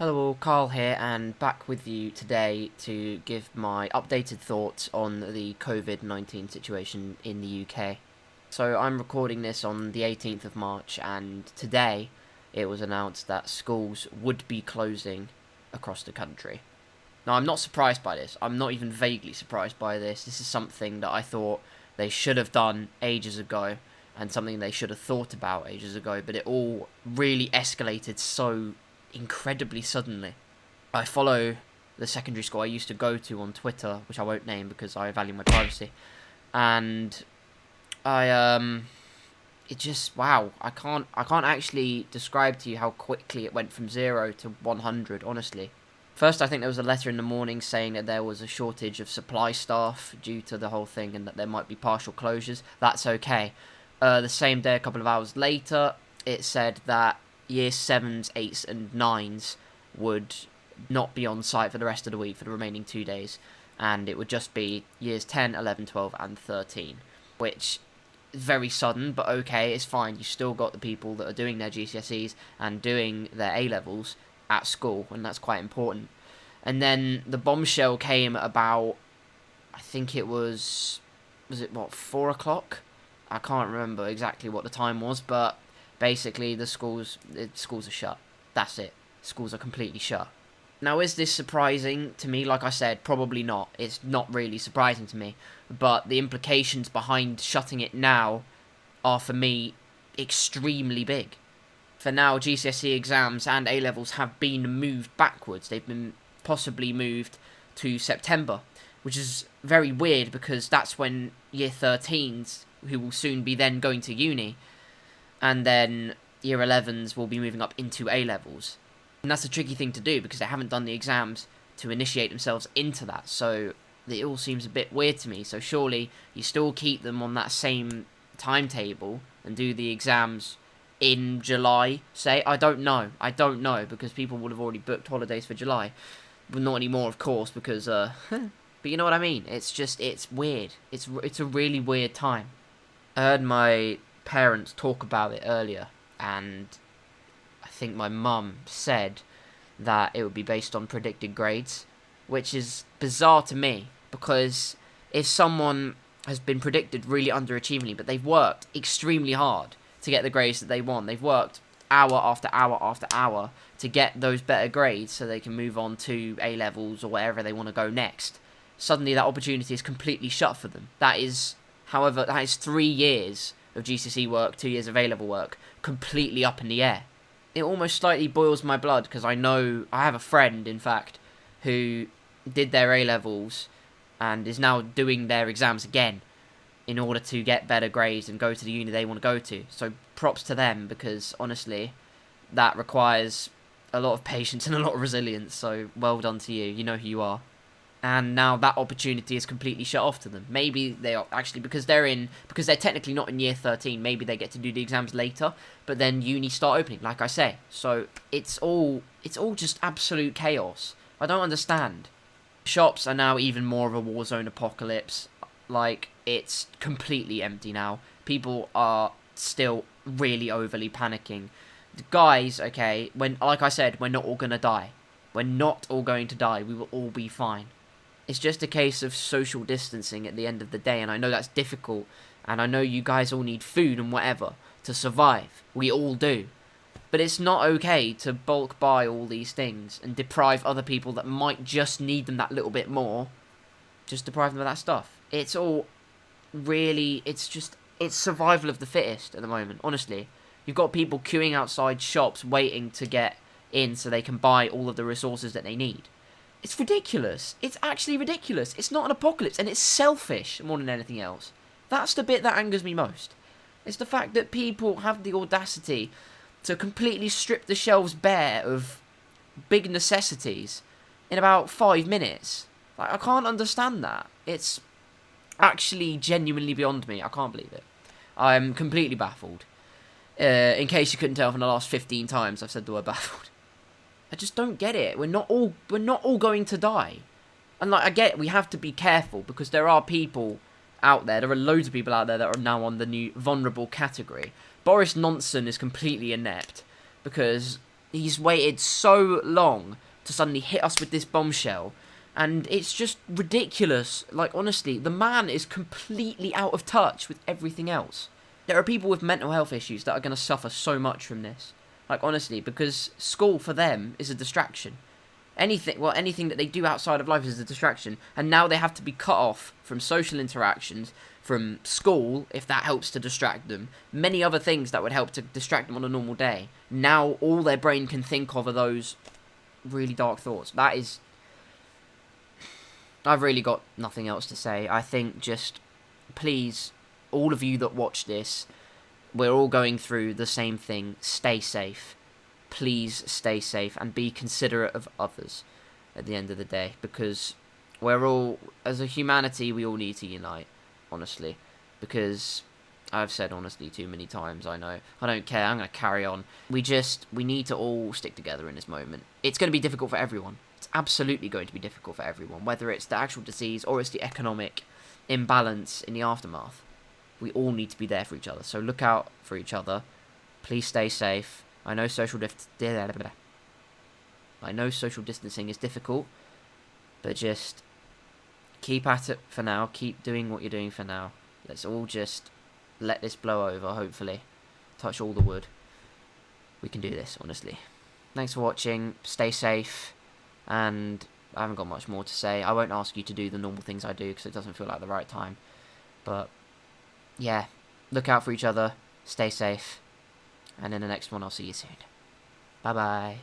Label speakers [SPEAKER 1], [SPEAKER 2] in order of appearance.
[SPEAKER 1] Hello all, Carl here, and back with you today to give my updated thoughts on the COVID-19 situation in the UK. So I'm recording this on the 18th of March, and today it was announced that schools would be closing across the country. Now, I'm not surprised by this. I'm not even vaguely surprised by this. This is something that I thought they should have done ages ago, and something they should have thought about ages ago, but it all really escalated so incredibly suddenly. I follow the secondary school I used to go to on Twitter, which I won't name because I value my privacy, and it just, wow, I can't actually describe to you how quickly it went from 0 to 100, honestly. First, I think there was a letter in the morning saying that there was a shortage of supply staff due to the whole thing and that there might be partial closures. That's okay. The same day, a couple of hours later, it said that Year 7s, 8s and 9s would not be on site for the rest of the week for the remaining 2 days, and it would just be Years 10, 11, 12 and 13, which is very sudden, but okay, it's fine. You still got the people that are doing their GCSEs and doing their A-levels at school, and that's quite important. And then the bombshell came about, I think it was it, 4 o'clock? I can't remember exactly what the time was, but basically the schools are shut. That's it. Schools are completely shut. Now, is this surprising to me? Like I said, probably not. It's not really surprising to me. But the implications behind shutting it now are, for me, extremely big. For now, GCSE exams and A-levels have been moved backwards. They've been possibly moved to September, which is very weird because that's when Year 13s, who will soon be then going to uni, and then Year 11s will be moving up into A-levels. And that's a tricky thing to do because they haven't done the exams to initiate themselves into that, so it all seems a bit weird to me. So surely you still keep them on that same timetable and do the exams in July, say? I don't know, because people would have already booked holidays for July. But not anymore, of course, because, but you know what I mean? It's weird. It's a really weird time. I heard my parents talk about it earlier, and I think my mum said that it would be based on predicted grades, which is bizarre to me, because if someone has been predicted really underachievingly, but they've worked extremely hard to get the grades that they want, they've worked hour after hour after hour to get those better grades so they can move on to A-levels or wherever they want to go next, suddenly that opportunity is completely shut for them. That is 3 years of GCSE work, 2 years of A-level work, completely up in the air. It almost slightly boils my blood because I have a friend, in fact, who did their A-levels and is now doing their exams again in order to get better grades and go to the uni they want to go to. So props to them, because honestly, that requires a lot of patience and a lot of resilience, so well done to you. You know who you are. And now that opportunity is completely shut off to them. Maybe they are actually, because they're technically not in Year 13, maybe they get to do the exams later, but then uni start opening, like I say. So it's all just absolute chaos. I don't understand. Shops are now even more of a Warzone apocalypse. Like, it's completely empty now. People are still really overly panicking. Guys, okay, like I said, we're not all gonna die. We're not all going to die. We will all be fine. It's just a case of social distancing at the end of the day, and I know that's difficult, and I know you guys all need food and whatever to survive. We all do. But it's not okay to bulk buy all these things and deprive other people that might just need them that little bit more, just deprive them of that stuff. It's all really, it's survival of the fittest at the moment, honestly. You've got people queuing outside shops waiting to get in so they can buy all of the resources that they need. It's ridiculous. It's actually ridiculous. It's not an apocalypse, and it's selfish more than anything else. That's the bit that angers me most. It's the fact that people have the audacity to completely strip the shelves bare of big necessities in about 5 minutes. Like, I can't understand that. It's actually genuinely beyond me. I can't believe it. I'm completely baffled. In case you couldn't tell from the last 15 times I've said the word baffled. I just don't get it. We're not all going to die. And like, I get it, we have to be careful because there are people out there. There are loads of people out there that are now on the new vulnerable category. Boris Johnson is completely inept because He's waited so long to suddenly hit us with this bombshell. And it's just ridiculous. Like, honestly, the man is completely out of touch with everything else. There are people with mental health issues that are going to suffer so much from this. Like, honestly, because school for them is a distraction. Anything that they do outside of life is a distraction. And now they have to be cut off from social interactions, from school, if that helps to distract them. Many other things that would help to distract them on a normal day. Now, all their brain can think of are those really dark thoughts. That is... I've really got nothing else to say. I think just, please, all of you that watch this, we're all going through the same thing. Stay safe. Please stay safe and be considerate of others at the end of the day. Because we're all, as a humanity, we all need to unite, honestly. Because I've said honestly too many times, I know. I don't care, I'm going to carry on. We need to all stick together in this moment. It's going to be difficult for everyone. It's absolutely going to be difficult for everyone, whether it's the actual disease or it's the economic imbalance in the aftermath. We all need to be there for each other, so look out for each other. Please stay safe. I know social distancing is difficult, but just keep at it for now. Keep doing what you're doing for now. Let's all just let this blow over, hopefully. Touch all the wood. We can do this, honestly. Thanks for watching. Stay safe. And I haven't got much more to say. I won't ask you to do the normal things I do because it doesn't feel like the right time. But, yeah. Look out for each other. Stay safe. And in the next one, I'll see you soon. Bye-bye.